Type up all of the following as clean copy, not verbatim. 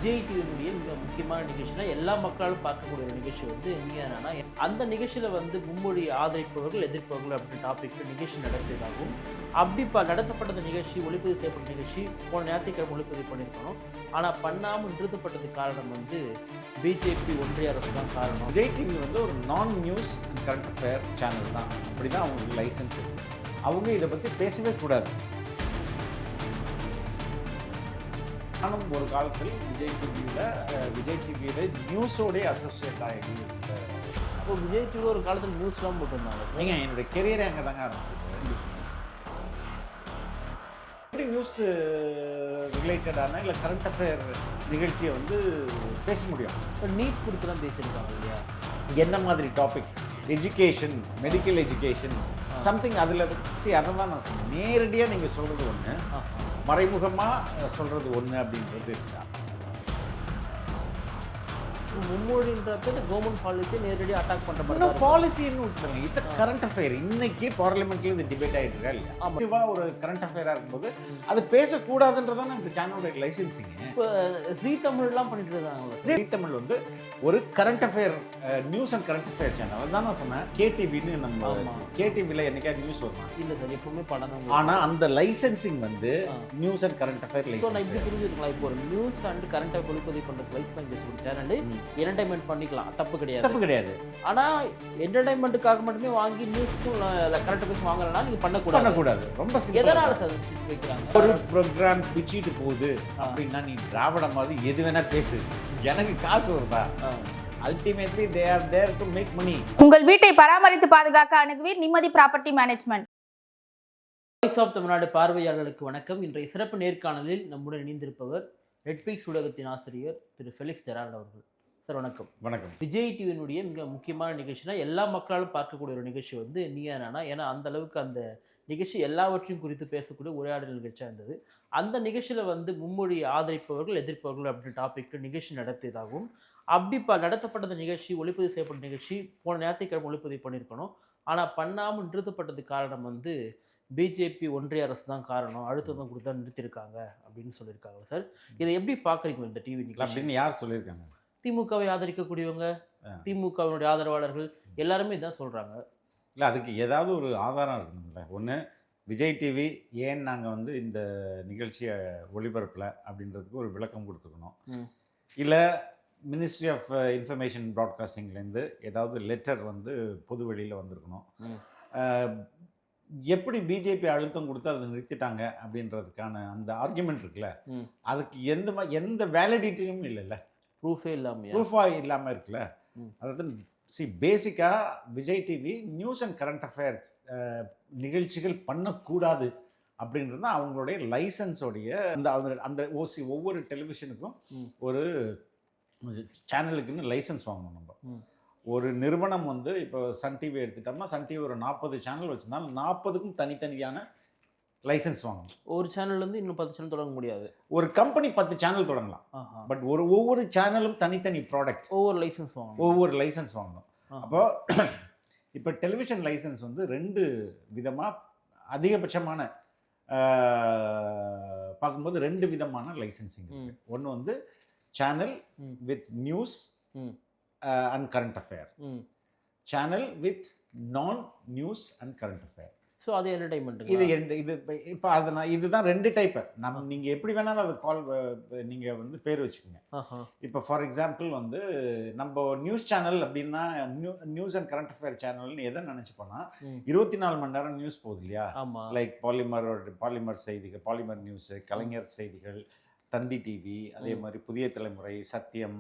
விஜய் டிவியினுடைய மிக முக்கியமான நிகழ்ச்சினா எல்லா மக்களாலும் பார்க்கக்கூடிய ஒரு நிகழ்ச்சி வந்து என்னன்னா அந்த நிகழ்ச்சியில் வந்து மும்மொழி ஆதரிப்பவர்கள் எதிர்ப்பவர்கள் அப்படின்ற டாபிக் நிகழ்ச்சி நடத்தியதாகவும் அப்படி நடத்தப்பட்ட அந்த நிகழ்ச்சி ஒளிப்பதிவு செய்யப்பட்ட நிகழ்ச்சி போன ஞாயிற்றுக்கிழமை ஒளிப்பதிவு பண்ணியிருக்கணும். ஆனால் பண்ணாமல் நிறுத்தப்பட்டதுக்கு காரணம் வந்து பிஜேபி ஒன்றிய அரசு தான் காரணம். விஜய் டிவி வந்து ஒரு நான் news and current affair channel தான், அப்படி தான் அவங்களுக்கு லைசன்ஸ் இருக்குது. அவங்க இதை பற்றி பேசவே கூடாது. நானும் ஒரு காலத்தில் விஜய் டிவியில் நியூஸோடய அசோசியேட் ஆகி. அப்போ விஜய் டிவி ஒரு காலத்தில் நியூஸ்லாம் போட்டிருந்தாங்க. நீங்கள் என்னுடைய கெரியரை அங்கே தாங்க ஆரம்பிச்சது. நியூஸ் ரிலேட்டடான இல்லை கரண்ட் அஃபேர் நிகழ்ச்சியை வந்து பேச முடியும். இப்போ நீட் குறித்துலாம் பேசியிருக்காங்க இல்லையா? என்ன மாதிரி topic? Education, medical education, something. அதில் அதை தான் நான் சொன்னேன். நேரடியாக நீங்கள் சொல்கிறது ஒன்று, மறைமுகமாக சொல்கிறது ஒன்று அப்படின்றது இருக்கா? மும்மொழின்றப்ப இந்த கவர்மெண்ட் பாலிசியை நேரடியாக அட்டாக் பண்ணுற மாதிரி பாலிசின்னு விட்டுருங்க. It's a current affair. இன்னைக்கு பார்லிமெண்ட்ல இது டிபேட் ஆகிட்டு இருக்கா இல்லையா? ஆமாம், ஒரு கரண்ட் அஃபேராக இருக்கும்போது அது பேசக்கூடாதுன்றதான இந்த சேனலோட லைசன்சிங். இப்போ ஜீ தமிழ்லாம் பண்ணிட்டு இருக்காங்க. ஜீ தமிழ் வந்து ஒரு current affair news and current affair channel. அதுதான் நான் சொன்னேன். கேடிவின்னு நம்ம கேடிவியில் என்னைக்காவது நியூஸ் வருமா? இல்லை சார், எப்பவுமே படம். ஆனால் அந்த லைசன்சிங் வந்து news and current affair licence. நான் இப்படி புரிஞ்சுக்கலாம். இப்போ ஒரு நியூஸ் அண்ட் கரண்ட் அஃபேர் ஒளிப்பதிவு பண்ணுறது லைசன்ஸ் வச்சு சேனல் என்டர்டைன்மெண்ட் பண்ணிக்கலாம், தப்பு கிடையாது. ஆனால் என்டர்டைன்மெண்ட்டுக்காக மட்டுமே வாங்கி நியூஸ்க்கும் கரண்ட் அஃபேர்ஸ் வாங்கலன்னா நீங்கள் பண்ணக்கூடாது. ரொம்ப எதனால சார் வைக்கிறாங்க? ஒரு ப்ரோக்ராம் பிச்சிட்டு போகுது அப்படின்னா நீ திராவிட மாதிரி எது வேணா பேசு, எனக்கு காசு வருதா? Ultimately they are there to make money. உங்கள் வீட்டை பராமரித்து பாதுகாக்க அணுகுவீர் நிம்மதி property management. Voice of Tamil Nadu பார்வையாளர்களுக்கு வணக்கம். இன்றைய சிறப்பு நேர்காணலில் நம்முடன் இணைந்திருப்பவர் நெட்ஃபிளிக்ஸ் ஊடகத்தின் ஆசிரியர் திரு ஃபெலிக்ஸ் ஜெரால்ட் அவர்கள். சார் வணக்கம். வணக்கம். விஜய் டிவியினுடைய மிக முக்கியமான நிகழ்ச்சினா எல்லா மக்களாலும் பார்க்கக்கூடிய ஒரு நிகழ்ச்சி வந்து என்னன்னா, ஏன்னா அந்த அளவுக்கு அந்த நிகழ்ச்சி எல்லாவற்றையும் குறித்து பேசக்கூடிய உரையாடல் நிகழ்ச்சியாக இருந்தது. அந்த நிகழ்ச்சியில் வந்து மும்மொழி ஆதரிப்பவர்கள் எதிர்ப்பவர்கள் அப்படின்ற டாபிக் நிகழ்ச்சி நடத்தியதாகவும் அப்படி நடத்தப்பட்ட அந்த நிகழ்ச்சி ஒளிப்பதிவு செய்யப்பட்ட நிகழ்ச்சி போன ஞாயிற்றுக்கிழமை ஒளிப்பதிவு பண்ணியிருக்கணும். ஆனால் பண்ணாமல் நிறுத்தப்பட்டதுக்கு காரணம் வந்து பிஜேபி ஒன்றிய அரசு தான் காரணம், அழுத்தம் கொடுத்தா நிறுத்தியிருக்காங்க அப்படின்னு சொல்லியிருக்காங்க. சார், இதை எப்படி பார்க்குறீங்க இந்த டிவி நிகழ்ச்சி? அப்படின்னு யார் சொல்லியிருக்காங்க? திமுகவை ஆதரிக்கக்கூடியவங்க, திமுகவினுடைய ஆதரவாளர்கள் எல்லாருமே இதான் சொல்கிறாங்க. இல்லை, அதுக்கு ஏதாவது ஒரு ஆதாரம் இருக்கணும்ல. ஒன்று, விஜய் டிவி ஏன் நாங்கள் வந்து இந்த நிகழ்ச்சியை ஒளிபரப்பலை அப்படின்றதுக்கு ஒரு விளக்கம் கொடுத்துக்கணும். இல்லை மினிஸ்ட்ரி ஆஃப் இன்ஃபர்மேஷன் ப்ராட்காஸ்டிங்லேருந்து ஏதாவது லெட்டர் வந்து பொது வெளியில் வந்திருக்கணும். எப்படி பிஜேபி அழுத்தம் கொடுத்து அதை நிறுத்திட்டாங்க அப்படின்றதுக்கான அந்த ஆர்குமெண்ட் இருக்குல்ல, அதுக்கு எந்த வேலிடிட்டியும் இல்லைல்ல, ப்ரூஃபாக இல்லாமல் இருக்குல்ல. அதாவது பேசிக்காக Vijay TV news and current affair நிகழ்ச்சிகள் பண்ணக்கூடாது அப்படின்றது தான் அவங்களுடைய லைசன்ஸோடைய அந்த ஒவ்வொரு டெலிவிஷனுக்கும் ஒரு சேனலுக்குன்னு லைசன்ஸ் வாங்கணும். நம்ம ஒரு நிறுவனம் வந்து இப்போ சன் டிவி எடுத்துட்டோம்னா, சன் டிவி ஒரு 40 சேனல் வச்சுருந்தாலும் 40க்கும் தனித்தனியான லைசன்ஸ் வாங்கணும். ஒரு சேனல்லேருந்து இன்னும் 10 சேனல் தொடங்க முடியாது. ஒரு கம்பெனி 10 சேனல் தொடங்கலாம். பட் ஒவ்வொரு சேனலும் தனித்தனி ப்ராடக்ட், ஒவ்வொரு லைசன்ஸ் வாங்கணும். அப்போ இப்போ டெலிவிஷன் லைசன்ஸ் வந்து 2 விதமாக அதிகபட்சமான பார்க்கும்போது 2 விதமான லைசன்சிங். ஒன்று வந்து channel with news and current affair, channel with non news and current affair. So அது என்டர்டைன்மெண்ட். இது இப்போ அதை நான் இதுதான் 2 டைப்பு. நீங்கள் எப்படி வேணாலும் அதை நீங்கள் வந்து பேர் வச்சுக்கோங்க. இப்போ ஃபார் எக்ஸாம்பிள் வந்து நம்ம நியூஸ் சேனல் அப்படின்னா நியூஸ் அண்ட் கரண்ட் அஃபேர் சேனல்னு எதை நினச்சிப்போனா 24 மணி நேரம் நியூஸ் போகுது இல்லையா? லைக் பாலிமர் செய்திகள், பாலிமர் நியூஸு, கலைஞர் செய்திகள், தந்தி டிவி, அதே மாதிரி புதிய தலைமுறை, சத்தியம்,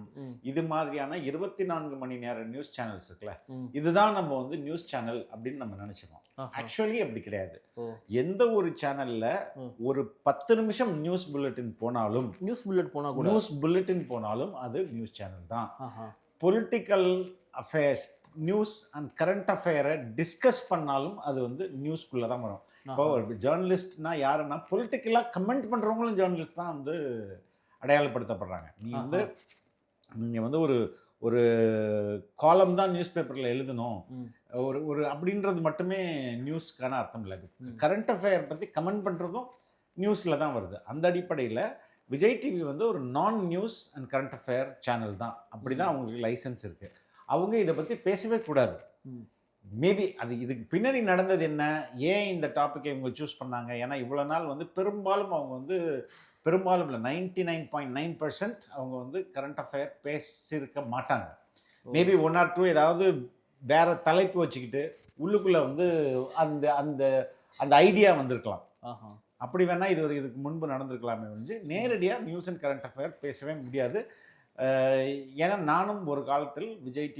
இது மாதிரியான 24 மணி நேர நியூஸ் சேனல்ஸ் இருக்குல்ல, இதுதான் நம்ம வந்து நியூஸ் சேனல் அப்படின்னு நம்ம நினைச்சிருக்கோம். ஆக்சுவலி அப்படி கிடையாது. எந்த ஒரு சேனல்ல ஒரு 10 நிமிஷம் நியூஸ் புல்லட்டின் போனாலும் அது நியூஸ் சேனல் தான். Political affairs, news and current அஃபேரை டிஸ்கஸ் பண்ணாலும் அது வந்து நியூஸ்குள்ளே தான் வரும். இப்போ ஒரு ஜேர்னலிஸ்ட்னா யாருன்னா பொலிட்டிக்கலாக கமெண்ட் பண்ணுறவங்களும் ஜேர்னலிஸ்ட் தான் வந்து அடையாளப்படுத்தப்படுறாங்க. நீங்கள் வந்து ஒரு காலம் தான் நியூஸ் பேப்பரில் எழுதணும் ஒரு அப்படின்றது மட்டுமே நியூஸ்க்கான அர்த்தம் இல்லை. கரண்ட் அஃபேர் பற்றி கமெண்ட் பண்ணுறதும் நியூஸில் தான் வருது. அந்த அடிப்படையில் விஜய் டிவி வந்து ஒரு நான் news and current affair channel தான். அப்படி தான் அவங்களுக்கு லைசன்ஸ் இருக்குது. அவங்க இதை பற்றி பேசவே கூடாது. மேபி அது இதுக்கு பின்னாடி நடந்தது என்ன, ஏன் இந்த டாப்பிக்கை இவங்க சூஸ் பண்ணாங்க? ஏன்னா இவ்வளோ நாள் வந்து பெரும்பாலும் அவங்க வந்து பெரும்பாலும் இல்லை 99.9% அவங்க வந்து கரண்ட் அஃபேர் பேசியிருக்க மாட்டாங்க. மேபி 1 or 2 ஏதாவது வேற தலைப்பு வச்சுக்கிட்டு உள்ளுக்குள்ளே வந்து அந்த அந்த அந்த ஐடியா வந்திருக்கலாம். அப்படி வேணால் இதுக்கு முன்பு நடந்திருக்கலாமே வந்து நேரடியாக நியூஸ் அண்ட் கரண்ட் அஃபேர் பேசவே முடியாது. ஏன்னா நானும் ஒரு காலத்தில் விஜய்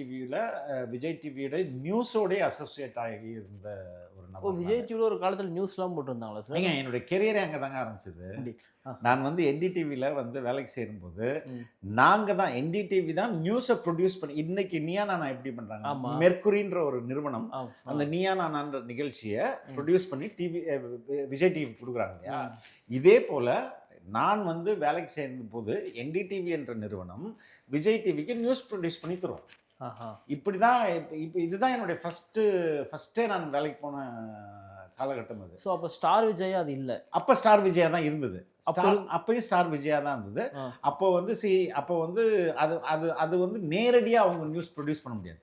டிவியோட நியூஸோடய அசோசியேட் ஆகி இருந்த ஒரு நபர். விஜய் டிவியில் ஒரு காலத்தில் நியூஸ்லாம் போட்டிருந்தாங்களா சார்? ஏங்க என்னுடைய கெரியரே அங்கே தாங்க ஆரம்பிச்சது. நான் வந்து என்டிடிவியில் வந்து வேலைக்கு சேரும்போது நாங்கள் தான் என்டிடிவி தான் நியூஸை ப்ரொடியூஸ் பண்ணி, இன்னைக்கு நீயா நான் எப்படி பண்ணுறாங்க, மெர்க்குரின்ற ஒரு நிறுவனம் அந்த நீயா நான்ற நிகழ்ச்சியை ப்ரொடியூஸ் பண்ணி விஜய் டிவி கொடுக்குறாங்க இல்லையா. இதே போல் நான் வந்து வேலைக்கு சேர்ந்த போது என்டிடிவி என்ற நிறுவனம் விஜய் டிவிக்கு நியூஸ் ப்ரொடியூஸ் பண்ணி தரும். இப்படி தான் இப்போ இதுதான் என்னுடைய ஃபஸ்ட்டே நான் வேலைக்கு போன காலகட்டம் அது. ஸோ அப்போ ஸ்டார் விஜயா அது இல்லை. அப்போ ஸ்டார் விஜயா தான் இருந்தது. அப்பயும் ஸ்டார் விஜயா தான் இருந்தது. அப்போ வந்து அது வந்து நேரடியாக அவங்க நியூஸ் ப்ரொடியூஸ் பண்ண முடியாது.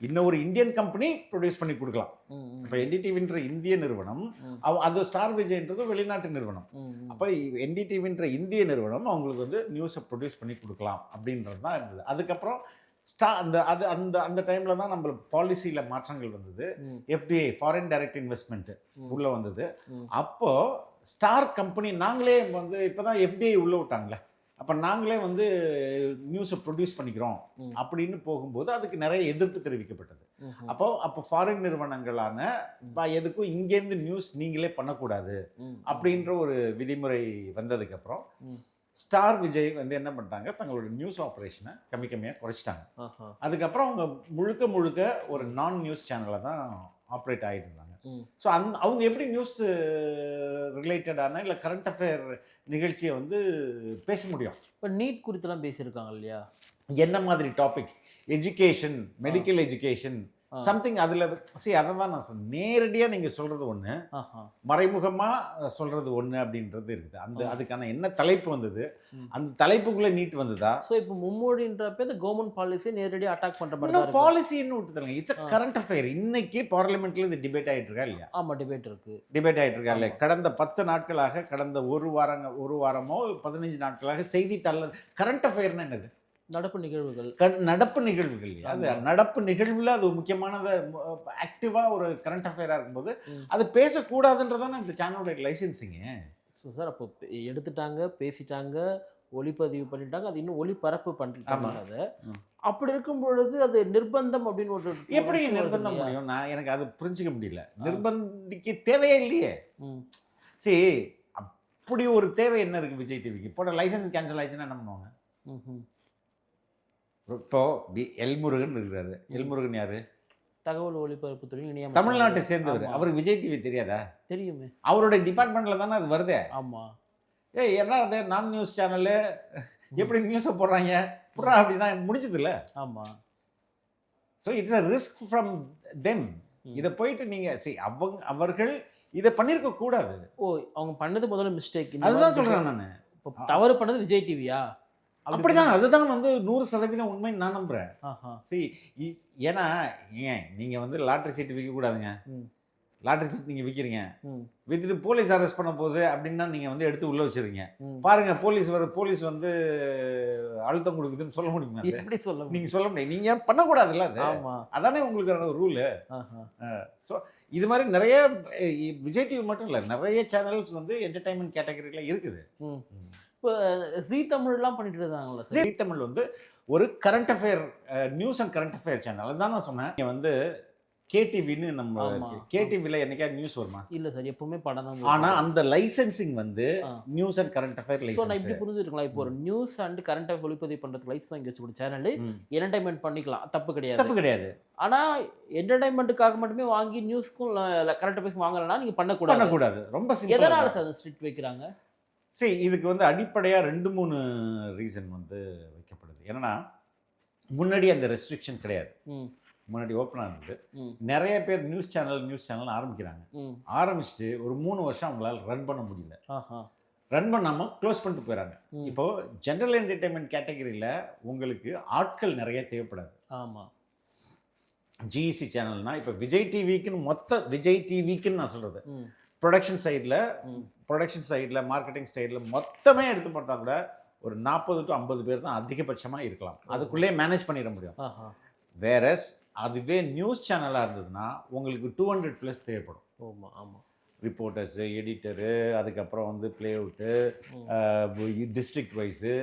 இன்னும் ஒரு இந்தியன் கம்பெனி ப்ரொடியூஸ் பண்ணி கொடுக்கலாம். இப்போ என்டிடிவின்ற இந்திய நிறுவனம், அது ஸ்டார் விஜய்ன்றது வெளிநாட்டு நிறுவனம். அப்போ என்டிடிவின்ற இந்திய நிறுவனம் அவங்களுக்கு வந்து நியூஸை ப்ரொடியூஸ் பண்ணி கொடுக்கலாம் அப்படின்றது தான் இருந்தது. அதுக்கப்புறம் அந்த டைம்ல தான் நம்ம பாலிசியில மாற்றங்கள் வந்தது. எஃப்டிஐ ஃபாரின் டைரக்ட் இன்வெஸ்ட்மெண்ட் உள்ள வந்தது. அப்போ ஸ்டார் கம்பெனி நாங்களே வந்து இப்போதான் எஃப்டிஐ உள்ள விட்டாங்களே, அப்போ நாங்களே வந்து நியூஸை ப்ரொடியூஸ் பண்ணிக்கிறோம் அப்படின்னு போகும்போது அதுக்கு நிறைய எதிர்ப்பு தெரிவிக்கப்பட்டது. அப்போ ஃபாரின் நிறுவனங்களான எதுக்கும் இங்கேருந்து நியூஸ் நீங்களே பண்ணக்கூடாது அப்படின்ற ஒரு விதிமுறை வந்ததுக்கப்புறம் ஸ்டார் விஜய் வந்து என்ன பண்ணிட்டாங்க, தங்களோட நியூஸ் ஆப்ரேஷனை கம்மியாக குறைச்சிட்டாங்க. அதுக்கப்புறம் அவங்க முழுக்க ஒரு நான் நியூஸ் சேனலை தான் ஆப்ரேட் ஆகிட்டு இருந்தாங்க. ஸோ அவங்க எப்படி நியூஸ் ரிலேட்டடான இல்லை கரண்ட் அஃபேர் நிகழ்ச்சியை வந்து பேச முடியும்? இப்போ நீட் குறித்துலாம் பேசியிருக்காங்க இல்லையா, என்ன மாதிரி topic? Education, medical education, something. அதில் அதை தான் நான் சொன்னேன். நேரடியாக நீங்கள் சொல்கிறது ஒன்று, மறைமுகமாக சொல்கிறது ஒன்று அப்படின்றது இருக்குது. அதுக்கான என்ன தலைப்பு வந்தது, அந்த தலைப்புக்குள்ளே நீட் வந்ததா? ஸோ இப்போ மும்மொழின்றப்ப இந்த கவர்மெண்ட் பாலிசி நேரடியாக அட்டாக் பண்ணுற மாதிரி பாலிசின்னு விட்டுதல்ல, இட்ஸ் அ கரண்ட் அஃபேர். இன்னைக்கு பார்லிமெண்ட்ல இது டிபேட் ஆகிட்டு இருக்கா இல்லையா? ஆமாம், டிபேட் இருக்கா இல்லையா? கடந்த 10 நாட்களாக, கடந்த ஒரு வாரமோ 15 நாட்களாக செய்தித்தாள் கரண்ட் அஃபேர்னு என்னது? நடப்பு நிகழ்வுகள். அது நடப்பு நிகழ்வுல அது முக்கியமானது. ஆக்டிவா ஒரு கரண்ட் அஃபேரா இருக்கும்போது அது பேசக்கூடாதுன்றதான இந்த சேனலோட லைசன்சிங்க. ஸோ சார் அப்போ எடுத்துட்டாங்க, பேசிட்டாங்க, ஒளிப்பதிவு பண்ணிட்டாங்க, அது இன்னும் ஒளிபரப்பு பண்ணிட்டாங்க. அதை அப்படி இருக்கும் பொழுது அது நிர்பந்தம் அப்படின்னு ஒரு எப்படி நிர்பந்தம் முடியும்? எனக்கு அது புரிஞ்சுக்க முடியல. நிர்பந்திக்க தேவையே இல்லையே. சரி, அப்படி ஒரு தேவை என்ன இருக்கு விஜய் டிவிக்கு? போட லைசன்ஸ் கேன்சல் ஆயிடுச்சுன்னா என்ன பண்ணுவாங்க? இப்போ எல்முருகன் இருக்கிறாரு. எல்முருகன் யாரு? தகவல் ஒளிபரப்புத்துறை இணையம், தமிழ்நாட்டை சேர்ந்தவர். அவருக்கு விஜய் டிவி தெரியாதா? தெரியுமே. அவருடைய டிபார்ட்மெண்ட்ல தானே அது வருதே. ஆமா. என்ன அது நான் நியூஸ் சேனலு எப்படி நியூஸை போடுறாங்க புறா அப்படின்னா முடிஞ்சது இல்லை. ஆமா. So it's a risk from them. இதை போயிட்டு நீங்க அவர்கள் இதை பண்ணியிருக்க கூடாது. அவங்க பண்ணது முதல்ல மிஸ்டேக். அதுதான் சொல்றேன் நான். தவறு பண்ணது விஜய் டிவியா? அப்படிதான். அதுதான் வந்து 100% உண்மை நான் நம்புறேன். ஏன்னா நீங்க வந்து லாட்டரி சீட்டு விற்க கூடாதுங்க. லாட்டரி சீட் நீங்க விற்கிறீங்க, வித்துட்டு போலீஸ் அரெஸ்ட் பண்ண போகுது அப்படின்னா நீங்க வந்து எடுத்து உள்ள வச்சிருக்கீங்க. பாருங்க, போலீஸ் வந்து அழுத்தம் கொடுக்குதுன்னு சொல்ல முடியுமா? எப்படி சொல்ல? நீங்க சொல்ல முடியும். நீங்க பண்ணக்கூடாதுல்ல அது. அதானே உங்களுக்கு ரூலு. ஸோ இது மாதிரி நிறைய விஜய் டிவி மட்டும் இல்லை, நிறைய சேனல்ஸ் வந்து என்டர்டைன்மெண்ட் கேட்டகரியில இருக்குது. இப்போ ஜீ தமிழ்லாம் பண்ணிட்டு இருந்தாங்களா? ஜீ தமிழ் வந்து ஒரு current affair, news and current affair channel. அதுதான் நான் சொன்னேன். நீங்கள் வந்து கேடிவின்னு நம்ம கேடிவியில் என்னைக்காவது நியூஸ் வருமா? இல்லை சார், எப்பவுமே படம் தான். ஆனால் அந்த லைசன்சிங் வந்து news and current affair licence. நான் இப்படி புரிஞ்சுருக்கலாம். இப்போ ஒரு நியூஸ் அண்ட் கரண்ட் அஃபேர் ஒளிப்பதிவு பண்ணுறதுக்கு லைசன்ஸ் வாங்கி வச்சு சேனல் என்டர்டைன்மெண்ட் பண்ணிக்கலாம், தப்பு கிடையாது. ஆனால் என்டர்டைன்மெண்ட்டுக்காக மட்டுமே வாங்கி நியூஸ்க்கும் கரண்ட் அஃபேர்ஸ் வாங்கலைன்னா நீங்கள் பண்ணக்கூடாது. ரொம்ப சிம்பிள். எதனால சார் ஸ்ட்ரிக்ட் வைக்கிறாங்க? சரி, இதுக்கு வந்து அடிப்படையாக 2-3 ரீசன் வந்து வைக்கப்படுது. ஏன்னா முன்னாடி அந்த ரெஸ்ட்ரிக்ஷன் கிடையாது. முன்னாடி ஓப்பனாக இருந்தது. நிறைய பேர் நியூஸ் சேனல் ஆரம்பிக்கிறாங்க. ஆரம்பிச்சுட்டு ஒரு 3 வருஷம் அவங்களால ரன் பண்ண முடியல. ரன் பண்ணாமல் க்ளோஸ் பண்ணிட்டு போயிடறாங்க. ம். இப்போது ஜென்ரல் என்டர்டெயின்மெண்ட் கேட்டகரியில் உங்களுக்கு ஆட்கள் நிறைய தேவைப்படாது. ஆமாம். ஜிஇசி சேனல்னா இப்போ விஜய் டிவிக்குன்னு விஜய் டிவிக்குன்னு நான் சொல்கிறது ம். ப்ரொடக்ஷன் ம். சைடில் மார்க்கெட்டிங் சைடில் மொத்தமே எடுத்து பார்த்தா கூட ஒரு 40 to 50 பேர் தான் அதிகபட்சமாக இருக்கலாம். அதுக்குள்ளேயே மேனேஜ் பண்ணிட முடியும். ஆஹா. வேறஸ் அதுவே நியூஸ் சேனலாக இருந்ததுன்னா உங்களுக்கு 200+ தேவைப்படும். ஆமாம் ஆமாம். ரிப்போர்ட்டர்ஸு, எடிட்டரு, அதுக்கப்புறம் வந்து பிளே அவுட்டு, டிஸ்ட்ரிக்ட் வைஸு,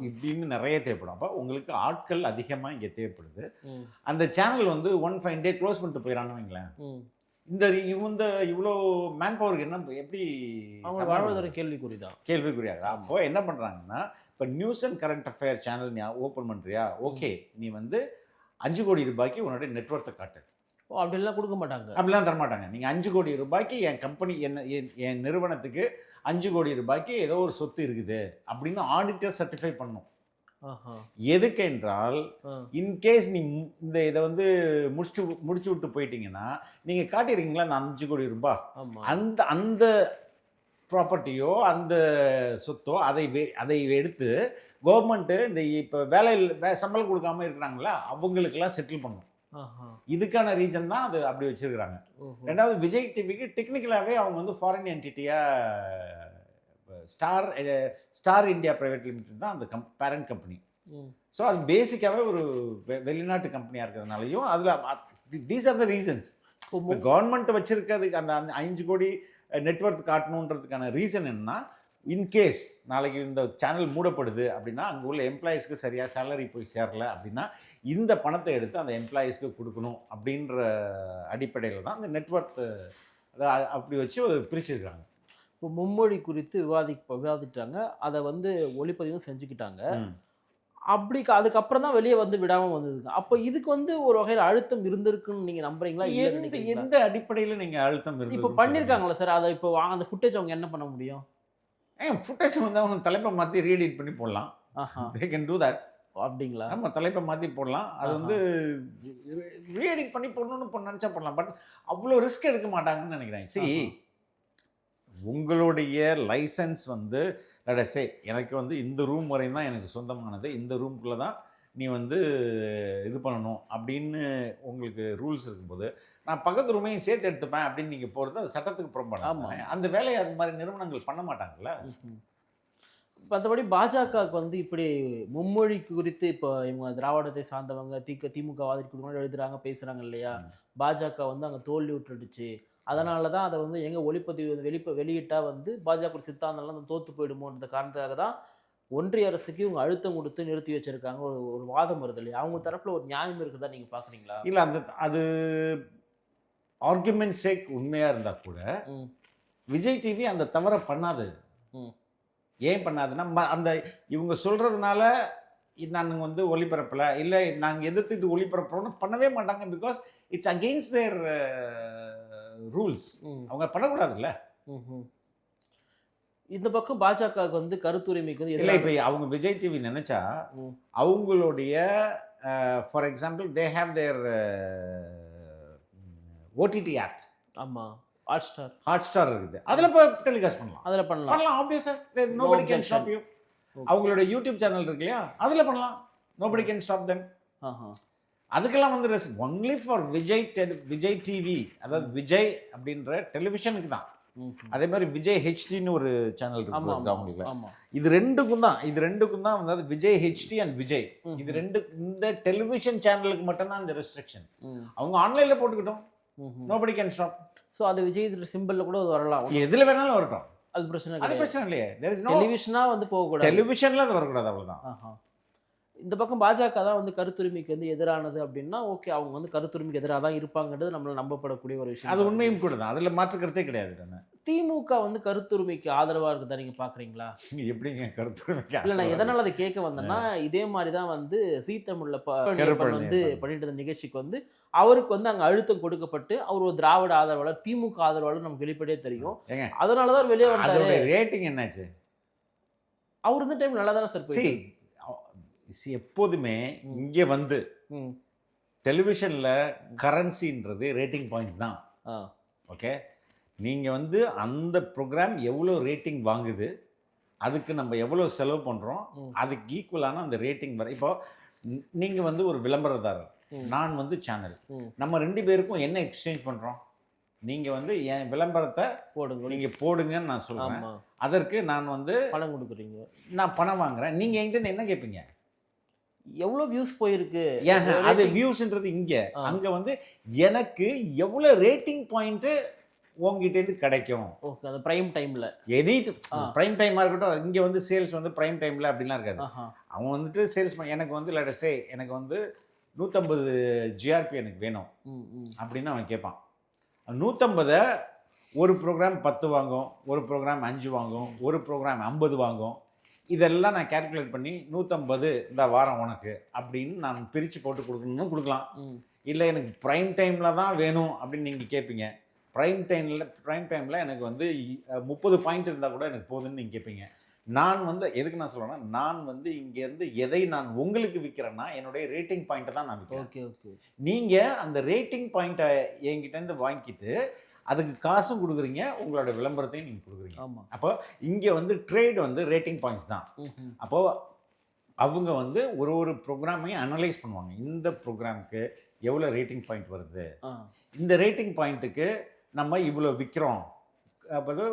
இப்படின்னு நிறைய தேவைப்படும். அப்போ உங்களுக்கு ஆட்கள் அதிகமாக இங்கே தேவைப்படுது. ம். அந்த சேனல் வந்து 1 fine day க்ளோஸ் பண்ணிட்டு போயிடறான்னு வைங்களேன். ம். இவ்வளோ மேன் பவருக்கு என்ன எப்படி அவங்க வாழ்வதற்கு கேள்விக்குறி தான். கேள்விக்குறியாக. அப்போ என்ன பண்ணுறாங்கன்னா, இப்போ news and current affair channel நீ ஓப்பன் பண்ணுறியா, ஓகே, நீ வந்து 5 கோடி ரூபாய்க்கு உன்னுடைய நெட்வொர்த்தை காட்டு. ஓ, அப்படிலாம் கொடுக்க மாட்டாங்க. அப்படிலாம் தரமாட்டாங்க. நீங்கள் 5 கோடி ரூபாய்க்கு என் கம்பெனி என் நிறுவனத்துக்கு 5 கோடி ரூபாய்க்கு ஏதோ ஒரு சொத்து இருக்குது அப்படின்னு ஆடிட்டர் சர்டிஃபை பண்ணும். ஆஹா. எதுக்கு என்றால், இன்கேஸ் நீ இதை வந்து முடிச்சு விட்டு போயிட்டீங்கன்னா, நீங்கள் காட்டிடுறீங்களா அந்த 5 கோடி ரூபாய், ஆமாம். அந்த ப்ராப்பர்ட்டியோ அந்த சொத்தோ அதை எடுத்து கவர்மெண்ட்டு இந்த இப்போ சம்பளம் கொடுக்காம இருக்கிறாங்களா அவங்களுக்கெல்லாம் செட்டில் பண்ணும். ஆஹா. இதுக்கான ரீசன் தான் அது அப்படி வச்சிருக்கிறாங்க. ஓஹோ. ரெண்டாவது, விஜய் டிவிக்கு டெக்னிக்கலாகவே அவங்க வந்து ஃபாரின் என்டிட்டியாக ஸ்டார் இந்தியா பிரைவேட் லிமிடெட் தான் அந்த பேரண்ட் கம்பெனி. ம். ஸோ அது பேசிக்காகவே ஒரு வெளிநாட்டு கம்பெனியாக இருக்கிறதுனாலையும் அதில் தீஸ் ஆர் த ரீசன்ஸ். இப்போ கவர்மெண்ட் வச்சிருக்கிறதுக்கு அந்த 5 கோடி நெட்வொர்க் காட்டணுன்றதுக்கான ரீசன் என்னன்னா, இன்கேஸ் நாளைக்கு இந்த சேனல் மூடப்படுது அப்படின்னா, அங்கே உள்ள எம்ப்ளாயீஸ்க்கு சரியாக சேலரி போய் சேரல அப்படின்னா, இந்த பணத்தை எடுத்து அந்த எம்ப்ளாயீஸ்க்கு கொடுக்கணும் அப்படின்ற அடிப்படையில் தான் அந்த நெட்வொர்க் அப்படி வச்சு பிரிச்சிருக்காங்க. இப்போ மும்மொழி குறித்து விவாதிட்டாங்க. அதை வந்து ஒளிப்பதிவும் செஞ்சுக்கிட்டாங்க. அதுக்கப்புறம் தான் வெளியே வந்து விடாமல் வந்ததுங்க. அப்போ இதுக்கு வந்து ஒரு வகையில் அழுத்தம் இருந்திருக்குன்னு நீங்கள் நம்புறீங்களா? எந்த அடிப்படையில் நீங்கள் அழுத்தம் இருக்கு இப்போ பண்ணியிருக்காங்களா சார்? அதை இப்போ அந்த ஃபுட்டேஜ் அவங்க என்ன பண்ண முடியும்? ஃபுட்டேஜ் வந்து அவங்க தலைப்பை மாற்றி ரீஎடிட் பண்ணி போடலாம். They can do that. அப்படிங்களா? ஆமாம், தலைப்பை மாற்றி போடலாம். அது வந்து ரீஎடிட் பண்ணி போடணும்னு நினச்சா போடலாம். பட் அவ்வளோ ரிஸ்க் எடுக்க மாட்டாங்கன்னு நினைக்கிறேன். சரி, உங்களுடைய லைசன்ஸ் வந்து லடசே எனக்கு வந்து இந்த ரூம் வரையும் தான் எனக்கு சொந்தமானது, இந்த ரூம்குள்ளே தான் நீ வந்து இது பண்ணணும் அப்படின்னு உங்களுக்கு ரூல்ஸ் இருக்கும்போது, நான் பக்கத்து ரூமையும் சேர்த்து எடுத்துப்பேன் அப்படின்னு நீங்கள் போகிறது அது சட்டத்துக்கு புறம்பான. அந்த வேலையை அது மாதிரி நிறுவனங்கள் பண்ண மாட்டாங்கல்ல. மற்றபடி பாஜகவுக்கு வந்து இப்படி மும்மொழி குறித்து இப்போ இவங்க திராவிடத்தை சார்ந்தவங்க திமுக வாதிக்கு எழுதுறாங்க, பேசுகிறாங்க இல்லையா? பாஜக வந்து அங்கே தோல்வி விட்டுடுச்சு, அதனால தான் அதை வந்து எங்கே ஒளிப்பதிவு வெளியிட்டால் வந்து பாஜக சித்தாந்தம்லாம் தோற்று போயிடுமோன்ற காரணத்துக்காக தான் ஒன்றிய அரசுக்கு இவங்க அழுத்தம் கொடுத்து நிறுத்தி வச்சிருக்காங்க. ஒரு வாதம் வருது இல்லையா? அவங்க தரப்புல ஒரு நியாயம் இருக்குதா நீங்கள் பார்க்குறீங்களா? இல்லை, அது ஆர்குமெண்ட் சேக் உண்மையாக இருந்தால் கூட விஜய் டிவி அந்த தவறை பண்ணாது. ஏன் பண்ணாதுன்னா, அந்த இவங்க சொல்கிறதுனால நாங்கள் வந்து ஒளிபரப்பலை, இல்லை நாங்கள் எதிர்த்துட்டு ஒளிபரப்புறோன்னு பண்ணவே மாட்டாங்க. Because it's against their rules. அவங்க பண்ணக்கூடாதுல்ல. இந்த பக்கம் பாஜகவுக்கு வந்து கருத்துரிமைக்கு வந்து இல்லை, இப்போ அவங்க விஜய் டிவி நினைச்சா அவங்களுடைய for example they have their OTT app. ஆமாம், ஹாட் ஸ்டார் இருக்குது. அதில் இப்போ டெலிகாஸ்ட் பண்ணலாம். அதில் பண்ணலாம் ஆப்வியஸாக. Nobody can stop you. அவங்களோட யூடியூப் சேனல் இருக்கு இல்லையா, அதில் பண்ணலாம். Nobody can stop them. அதுக்கெல்லாம் வந்து ஒன்லி ஃபார் விஜய் டிவி, அதாவது விஜய் அப்படின்ற டெலிவிஷனுக்கு தான். அதே மாதிரி விஜய் ஹெச்டின்னு ஒரு சேனல் இருக்கு அவங்களுக்கு. இது ரெண்டுக்கும் தான் வந்து விஜய் ஹெச்டி அண்ட் விஜய், இது ரெண்டு இந்த டெலிவிஷன் சேனலுக்கு மட்டும்தான் இந்த ரெஸ்ட்ரிக்ஷன். அவங்க ஆன்லைன்ல போட்டுக்கிட்டோம். Nobody can stop. ஸோ அது விஜய் சிம்பிள்ல கூட வரலாம், எதுல வேணாலும் வரட்டும். அது பிரச்சனை இல்லையே. டெலிவிஷனா வந்து போகக்கூடாது, டெலிவிஷன்ல அது வரக்கூடாது, அவ்வளவுதான். இந்த பக்கம் பாஜக தான் வந்து கருத்துரிமைக்கு வந்து எதிரானது அப்படின்னா ஓகே, அவங்க வந்து கருத்துரிமைக்கு எதிராக தான் இருப்பாங்கன்றது நம்மளால நம்பப்படக்கூடிய ஒரு விஷயம். அது உண்மையும் கூட தான், அதில் மாற்றுக்கிறதே கிடையாது தானே. திமுக வந்து கருத்துரிமைக்கு ஆதரவாக இருக்குதா நீங்கள் பார்க்குறீங்களா? எப்படிங்க கருத்துரிமைக்கு? இல்லை, நான் எதனால் அதை கேட்க வந்தேன்னா, இதே மாதிரி தான் வந்து சீத்தமிழில் வந்து பண்ணிட்டு இருந்த நிகழ்ச்சிக்கு வந்து அவருக்கு வந்து அங்கே அழுத்தம் கொடுக்கப்பட்டு அவர் ஒரு திராவிட ஆதரவாளர், திமுக ஆதரவாளர் நமக்கு வெளிப்படையே தெரியும். அதனால தான் வெளியே வந்தாரு. ரேட்டிங் என்னாச்சு? அவர் இருந்த டைம் நல்லா தானே சார் போய். எப்போதுமே இங்கே வந்து டெலிவிஷனில் கரன்சின்றது ரேட்டிங் பாயிண்ட்ஸ் தான். ஓகே, நீங்கள் வந்து அந்த ப்ரோக்ராம் எவ்வளோ ரேட்டிங் வாங்குது, அதுக்கு நம்ம எவ்வளோ செலவு பண்ணுறோம், ம். அதுக்கு ஈக்குவலான அந்த ரேட்டிங் வர. இப்போ நீங்கள் வந்து ஒரு விளம்பரதாரர், நான் வந்து சேனல், ம். நம்ம 2 பேருக்கும் என்ன எக்ஸ்சேஞ்ச் பண்ணுறோம்? நீங்கள் வந்து என் விளம்பரத்தை போடுங்க. நீங்கள் போடுங்கன்னு நான் சொல்கிறேன். ஆமா, அதற்கு நான் வந்து பணம் கொடுக்குறீங்க. நான் பணம் வாங்குறேன். நீங்கள் என்கிட்ட என்ன கேட்பீங்க? எவ்வளவு வியூஸ் போயிருக்கு. ஏன் அது வியூஸ்ன்றது இங்கே, அங்கே வந்து எனக்கு எவ்வளோ ரேட்டிங் பாயிண்ட்டு உங்ககிட்டேருந்து கிடைக்கும். ஓகே, அந்த பிரைம் டைம்ல. எனி ப்ரைம் டைமாக இருக்கட்டும், இங்கே வந்து சேல்ஸ் வந்து ப்ரைம் டைமில் அப்படிலாம் இருக்காது. ஆஹா. அவன் வந்துட்டு சேல்ஸ் எனக்கு வந்து லெட்டஸே எனக்கு வந்து 150 ஜிஆர்பி எனக்கு வேணும் ம், ம். அப்படின்னு அவன் கேட்பான். 150 ஒரு ப்ரோக்ராம் 10 வாங்கும், ஒரு ப்ரோக்ராம் 5 வாங்கும், ஒரு ப்ரோக்ராம் 50 வாங்கும். இதெல்லாம் நான் கேல்குலேட் பண்ணி 150 இந்த வாரம் உனக்கு அப்படின்னு நான் பிரித்து போட்டு கொடுக்கணும்னு கொடுக்கலாம். ம். இல்லை எனக்கு ப்ரைம் டைமில் தான் வேணும் அப்படின்னு நீங்கள் கேட்பீங்க. ப்ரைம் டைமில் எனக்கு வந்து 30 பாயிண்ட் இருந்தால் கூட எனக்கு போதுன்னு நீங்கள் கேட்பீங்க. நான் வந்து எதுக்கு நான் சொல்கிறேன்னா, நான் வந்து இங்கேருந்து எதை நான் உங்களுக்கு விற்கிறேன்னா என்னுடைய ரேட்டிங் பாயிண்ட்டை தான் நான் விற்கிறேன். Okay, okay. நீங்கள் அந்த ரேட்டிங் பாயிண்ட்டை என்கிட்டேருந்து வாங்கிட்டு அதுக்கு காசும் கொடுக்குறீங்க, உங்களோட விளம்பரத்தையும் நீங்கள் கொடுக்குறீங்க. ஆமா. அப்போ இங்கே வந்து ட்ரேட் வந்து ரேட்டிங் பாயிண்ட்ஸ் தான். ம்ஹும். அப்போது அவங்க வந்து ஒரு ப்ரோக்ராமையும் அனலைஸ் பண்ணுவாங்க. இந்த ப்ரோக்ராமுக்கு எவ்வளோ ரேட்டிங் பாயிண்ட் வருது, ஆ. இந்த ரேட்டிங் பாயிண்ட்டுக்கு நம்ம இவ்வளோ விற்கிறோம். அப்போது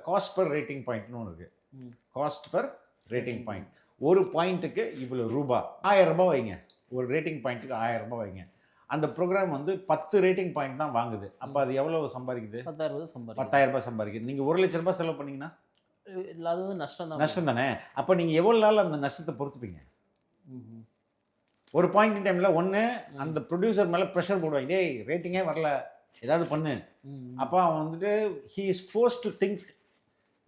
காஸ்ட் பர் ரேட்டிங் பாயிண்ட்னு ஒன்று இருக்குது. ம். Cost per rating point. ஒரு பாயிண்ட்டுக்கு இவ்வளோ ரூபா, 1000 ரூபாய் வைங்க. ஒரு ரேட்டிங் பாயிண்ட்டுக்கு 1000 ரூபாய் வைங்க. அந்த ப்ரோக்ராம் வந்து 10 ரேட்டிங் பாயிண்ட் தான் வாங்குது. அப்போ அது எவ்வளோ சம்பாதிக்குது? 10,000 சம்பாதிக்கும். 10,000 ரூபாய் சம்பாதிக்குது. நீங்கள் 1,00,000 ரூபாய் செலவு பண்ணீங்கன்னா இல்ல, அது வந்து நஷ்டம் தான். நஷ்டம் தானே. அப்போ நீங்கள் எவ்வளோ நாள் அந்த நஷ்டத்தை பொறுத்துப்பீங்க? ம்ஹும். ஒரு பாயிண்ட் டைமில் ஒன்று அந்த ப்ரொடியூசர் மேலே ப்ரெஷர் போடுவாங்க, டேய் ரேட்டிங்கே வரல, ஏதாவது பண்ணு. ம். அப்போ அவன் வந்துட்டு he is force to think,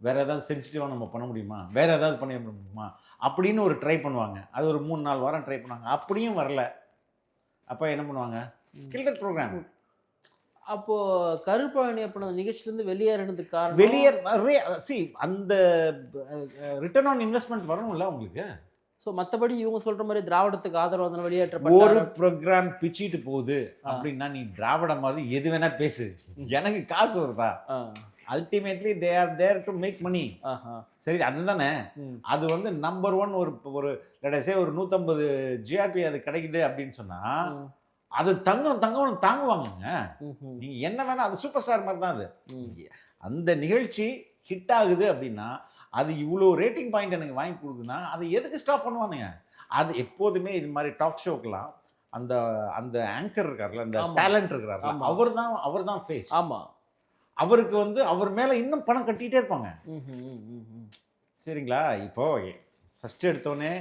வேறு ஏதாவது சென்சிட்டிவாக நம்ம பண்ண முடியுமா, வேறு ஏதாவது பண்ண முடியுமா அப்படின்னு ஒரு ட்ரை பண்ணுவாங்க. அது ஒரு 3-4 வாரம் ட்ரை பண்ணுவாங்க. அப்படியும் வரல. அப்போ என்ன பண்ணுவாங்க? Kill that programme. அப்போ கருப்பழனி அப்ப நிகழ்ச்சியிலேருந்து வெளியேறினதுக்கு காரணம் அந்த ரிட்டர்ன் ஆன் இன்வெஸ்ட்மெண்ட் வரணும்ல உங்களுக்கு. ஸோ மற்றபடி இவங்க சொல்ற மாதிரி திராவிடத்துக்கு ஆதரவு ஒரு வெளியேற்றப்பட்ட ப்ரோக்ராம் பிச்சிட்டு போகுது அப்படின்னா நீ திராவிட மாதிரி எது வேணா பேசு, எனக்கு காசு வருதா? Ultimately they are there to make money. சரி, அதுதானே. அது வந்து நம்பர் 1 ஒரு லெட்ஸ் சே ஒரு 150 ஜிஆர்பி அது கிடைக்குது அப்படின்னு சொன்னா அது தங்கம் தாங்குவாங்கங்க. நீங்க என்ன வேணா, அது சூப்பர் ஸ்டார் மாதிரி தான். அது அந்த நிகழ்ச்சி ஹிட் ஆகுது அப்படின்னா அது இவ்வளோ ரேட்டிங் பாயிண்ட் எனக்கு வாங்கி கொடுக்குதுன்னா அதை எதுக்கு ஸ்டாப் பண்ணுவானுங்க? அது எப்போதுமே இது மாதிரி டாக் ஷோக்கெல்லாம் அந்த அந்த ஆங்கர் இருக்கார்ல, அந்த டேலண்ட் இருக்கிறார்ல, அவர் தான் ஃபேஸ். ஆமா, அவருக்கு வந்து அவர் மேலே இன்னும் பணம் கட்டிகிட்டே இருப்பாங்க. சரிங்களா? இப்போது ஃபஸ்ட்டு எடுத்தோடனே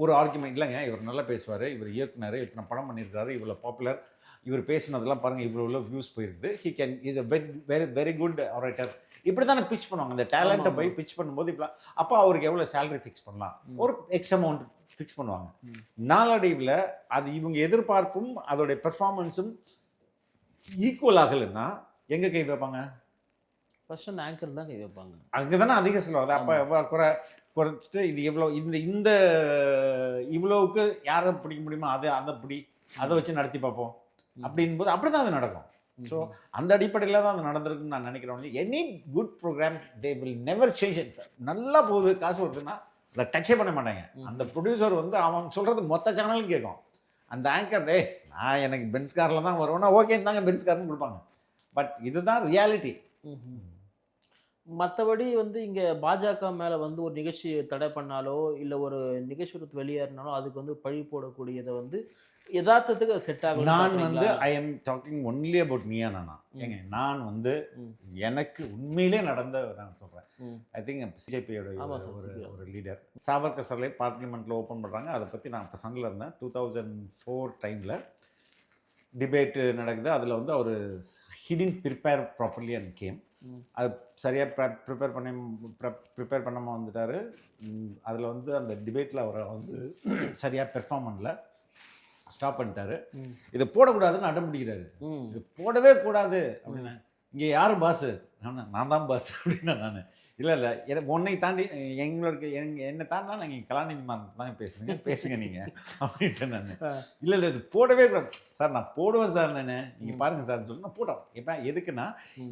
ஒரு ஆர்குமெண்ட் இல்லைங்க, இவர் நல்லா பேசுவார், இவர் இயக்குனர், இத்தனை படம் பண்ணியிருக்காரு, இவ்வளோ பாப்புலர், இவர் பேசினதெல்லாம் பாருங்கள் இவ்வளோ வியூஸ் போயிருக்குது, is a very good orator, இப்படி தானே பிச் பண்ணுவாங்க. அந்த டேலண்ட்டை போய் பிச் பண்ணும்போது இப்படி அப்போ அவருக்கு எவ்வளோ சேலரி ஃபிக்ஸ் பண்ணலாம், ஒரு எக்ஸ் அமௌண்ட் ஃபிக்ஸ் பண்ணுவாங்க. நாளடைவில் அது இவங்க எதிர்பார்ப்பும் அதோடைய பெர்ஃபார்மன்ஸும் ஈக்குவல் ஆகலைன்னா எங்கே கை வைப்பாங்க? ஃபர்ஸ்ட் அந்த ஆங்கர் தான் கை வைப்பாங்க. அங்கே தானே அதிக செலவாகுது. அப்போ குறைச்சிட்டு இது எவ்வளோ இந்த இவ்வளோவுக்கு யாரை பிடிக்க முடியுமோ அதை வச்சு நடத்தி பார்ப்போம் அப்படின்போது அப்படி தான் அது நடக்கும். ஸோ அந்த அடிப்படையில் தான் அது நடந்திருக்குன்னு நான் நினைக்கிறேன். Any good programme they will never change. நல்லா போகுது, காசு வருதுன்னா அதை டச்சே பண்ண மாட்டாங்க. அந்த ப்ரொடியூசர் வந்து அவன் சொல்கிறது மொத்த சேனலும் கேட்கும். அந்த ஆங்கர் நான் எனக்கு பென்ஸ் காரில் தான் வருவேன்னா ஓகே தாங்க பென்ஸ் கார்னு கொடுப்பாங்க. பட் இதுதான் ரியாலிட்டி. மற்றபடி வந்து இங்கே பாஜக மேலே வந்து ஒரு நிகழ்ச்சி தடை பண்ணாலோ இல்லை ஒரு நிகழ்ச்சி வெளியேறினாலோ அதுக்கு வந்து பழி போடக்கூடியதை வந்து யதார்த்தத்துக்கு செட் ஆகும். நான் வந்து I am talking only about Neeya Naana. ஏங்க நான் வந்து எனக்கு உண்மையிலே நடந்த நான் சொல்கிறேன். ஐ திங்க் பிஜேபியோட ஒரு லீடர் சாவர்கர் சாலை பார்லிமெண்ட்டில் ஓப்பன் பண்ணுறாங்க. அதை பற்றி நான் இப்போ சனில் இருந்தேன். 2004 டைமில் டிபேட்டு நடக்குது. அதில் வந்து அவர் he didn't prepare properly and came. அது சரியாக ப்ரிப்பேர் பண்ணாமல் வந்துட்டார். அதில் வந்து அந்த டிபேட்டில் அவரை வந்து சரியாக பெர்ஃபார்ம் பண்ணல, ஸ்டாப் பண்ணிட்டாரு. இதை போடக்கூடாதுன்னு அடம் பிடிக்கிறாரு. இது போடவே கூடாது அப்படின்னா இங்கே யார் பாஸு? நான் தான் பாஸ் அப்படின்னா நான் இல்லை இல்லை எனக்கு உன்னை தாண்டி எங்களுக்கு என்னை தாண்டினா நீங்கள் கலாநிதி மாறன் தான் பேசுங்க நீங்கள் அப்படின்ட்டு நான் இல்லை இல்லை இது போடவே கூடாது சார், நான் போடுவேன் சார், நீங்கள் பாருங்கள் சார் சொல்லி நான் போடுறேன். இப்போ எதுக்குன்னா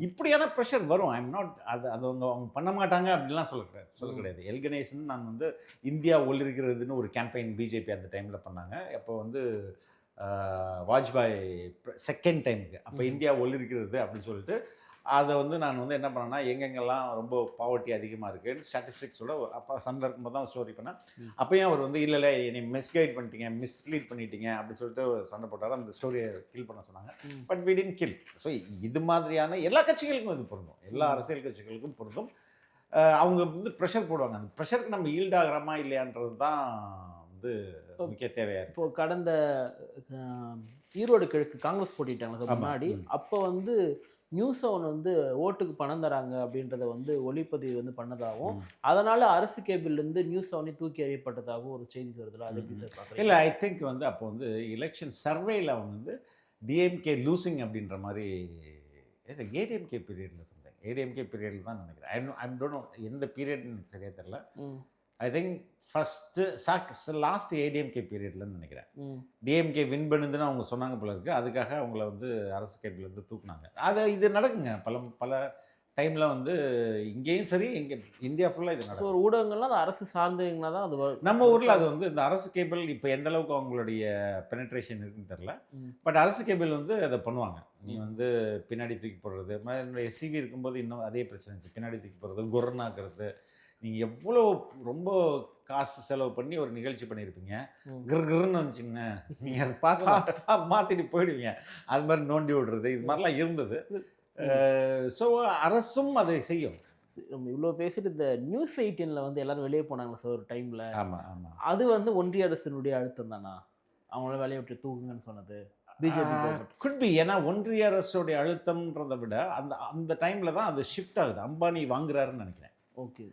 இப்படியான ப்ரெஷர் வரும். ஐம் நாட் அது அவங்க பண்ண மாட்டாங்க அப்படின்லாம் சொல்ல கிடையாது. எல் கணேசன் நான் வந்து இந்தியா ஒளிர்கிறதுன்னு ஒரு கேம்பெயின் பிஜேபி அந்த டைமில் பண்ணாங்க. அப்போ வந்து வாஜ்பாய் செகண்ட் டைமுக்கு அப்போ இந்தியா ஒளிர்கிறது அப்படின்னு சொல்லிட்டு அதை வந்து நான் வந்து என்ன பண்ணேன்னா எங்கெங்கெல்லாம் ரொம்ப பாவர்ட்டி அதிகமாக இருக்குது ஸ்டாட்டிஸ்டிக்ஸோட அப்போ சண்டை இருக்கும்போது தான் ஸ்டோரி பண்ணேன். அப்போயும் அவர் வந்து இல்லை என்னை மிஸ்கைட் பண்ணிட்டீங்க, மிஸ்லீட் பண்ணிட்டீங்க அப்படின்னு சொல்லிட்டு சண்டை போட்டார். அந்த ஸ்டோரியை கில் பண்ண சொன்னாங்க. But we didn't kill. So இது மாதிரியான எல்லா கட்சிகளுக்கும் இது பொருந்தும், எல்லா அரசியல் கட்சிகளுக்கும் பொருந்தும். அவங்க வந்து ப்ரெஷர் போடுவாங்க. அந்த ப்ரெஷருக்கு நம்ம ஈல்ட் ஆகிறோமா இல்லையான்றது தான் வந்து முக்கிய தேவையாக இருக்குது. இப்போது கடந்த ஈரோடு கிழக்கு காங்கிரஸ் போட்டிட்டாங்க முன்னாடி. அப்போ வந்து நியூஸ் செவன் வந்து ஓட்டுக்கு பணம் தராங்க அப்படின்றத வந்து ஒளிப்பதிவு வந்து பண்ணதாகவும் அதனால அரசு கேபிள்லேருந்து நியூஸ் செவனே தூக்கி எறியப்பட்டதாகவும் ஒரு செய்தி வருதுல. அது எப்படி சார் பார்க்குறீங்க? இல்லை, ஐ திங்க் வந்து அப்போ வந்து எலெக்ஷன் சர்வேயில் அவங்க வந்து டிஎம்கே லூசிங் அப்படின்ற மாதிரி ஏடிஎம்கே பீரியடில் சம்திங் ஏடிஎம்கே பீரியடில் தான் நினைக்கிறேன். ஐ டோன்ட் நோ எந்த பீரியட்னு சரியாக தெரியல. ஐ திங்க் லாஸ்ட் ஏடிஎம்கே பீரியட்லன்னு நினைக்கிறேன். டிஎம்கே வின் பண்ணுதுன்னு அவங்க சொன்னாங்க போல இருக்குது. அதுக்காக அவங்கள வந்து அரசு கேபிள்லேருந்து தூக்குனாங்க. இது நடக்குங்க பல டைமில் வந்து இங்கேயும் சரி, இங்கே இந்தியா ஃபுல்லாக இது நடக்கும். ஒரு ஊடகங்கள்லாம் அது அரசு சார்ந்தவங்கன்னா தான் அது நம்ம ஊரில் அது வந்து இந்த அரசு கேபிள் இப்போ எந்த அளவுக்கு அவங்களுடைய பெனட்ரேஷன் இருக்குன்னு தெரில. பட் அரசு கேபிள் வந்து அதை பண்ணுவாங்க. நீ வந்து பின்னாடி தூக்கி போடுறது, எஸ்சிவி இருக்கும்போது இன்னும் அதே பிரச்சனை இருந்துச்சு. பின்னாடி தூக்கி போடுறது, குரனாக்குறது. நீங்கள் எவ்வளோ ரொம்ப காசு செலவு பண்ணி ஒரு நிகழ்ச்சி பண்ணியிருப்பீங்க, கிருன்னு வந்துச்சுங்க நீங்கள் அதை பார்க்க மாற்றிட்டு போயிடுவீங்க. அது மாதிரி நோண்டி விடுறது, இது மாதிரிலாம் இருந்தது. ஸோ அரசும் அதை செய்யும். நம்ம இவ்வளோ பேசிட்டு இந்த நியூஸ் 18 வந்து எல்லாரும் வெளியே போனாங்க சார் ஒரு டைமில். ஆமாம் ஆமாம். அது வந்து ஒன்றிய அரசினுடைய அழுத்தம் தானா அவங்கள வேலையை விட்டு தூக்குங்கன்னு சொன்னது? BJP could be. ஏன்னா ஒன்றிய அரசுடைய அழுத்தம்ன்றதை விட அந்த டைமில் தான் அது ஷிஃப்ட் ஆகுது. அம்பானி வாங்குறாருன்னு நினைக்கிறேன். ஓகே.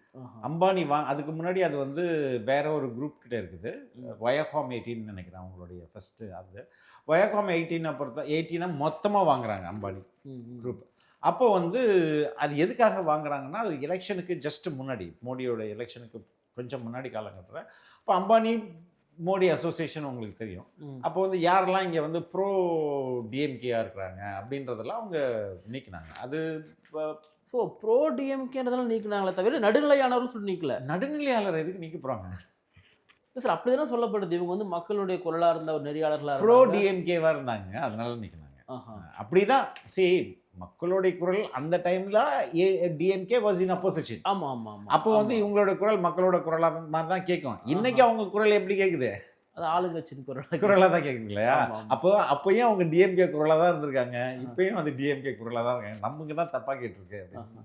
அம்பானி அதுக்கு முன்னாடி அது வந்து வேற ஒரு குரூப் கிட்ட இருக்குது. வயகாம் 18 நினைக்கிறேன் அவங்களுடைய ஃபர்ஸ்ட். அது வயகாம் 18 மொத்தமாக வாங்குறாங்க அம்பானி குரூப். அப்போ வந்து அது எதுக்காக வாங்குறாங்கன்னா, அது எலெக்ஷனுக்கு ஜஸ்ட் முன்னாடி, மோடியோட எலெக்ஷனுக்கு கொஞ்சம் முன்னாடி காலகட்டத்தில். அப்போ அம்பானி மோடி அசோசியேஷன் உங்களுக்கு தெரியும். அப்போ வந்து யாரெல்லாம் இங்கே வந்து ப்ரோ டிஎம்கேயாக இருக்கிறாங்க அப்படின்றதெல்லாம் அவங்க நீக்கினாங்க. அது ஸோ ப்ரோ டிஎம்கேன்றதெல்லாம் நீக்கினாங்களே தவிர நடுநிலையானவர்கள் சொல்லி நீக்கல. நடுநிலையாளர் எதுக்கு நீக்க போகிறாங்க? இல்லை சார், அப்படி தானே சொல்லப்படுது. இவங்க வந்து மக்களுடைய குரலாக இருந்த ஒரு நெறியாளர்களாக ப்ரோ டிஎம்கேவாக இருந்தாங்க, அதனால நீக்கினாங்க. அப்படிதான். சரி, மக்களுடைய குரல் அந்த டைம்ல டிஎம்கே வாஸ் இன் அப்போசிஷன். ஆமா ஆமா ஆமா. அப்போ வந்து இவங்களோட குரல் மக்களோட குரலாக மாதிரி தான் கேட்கும். இன்னைக்கு அவங்க குரல் எப்படி கேட்குது? அது ஆளுங்கட்சியின் குரலாக தான் கேட்குது இல்லையா? அப்போயும் அவங்க டிஎம்கே குரலாக தான் இருந்திருக்காங்க. இப்பயும் அது டிஎம்கே குரலாக தான் இருக்காங்க. நமக்கு தான் தப்பாக கேட்டிருக்கு அப்படின்னு.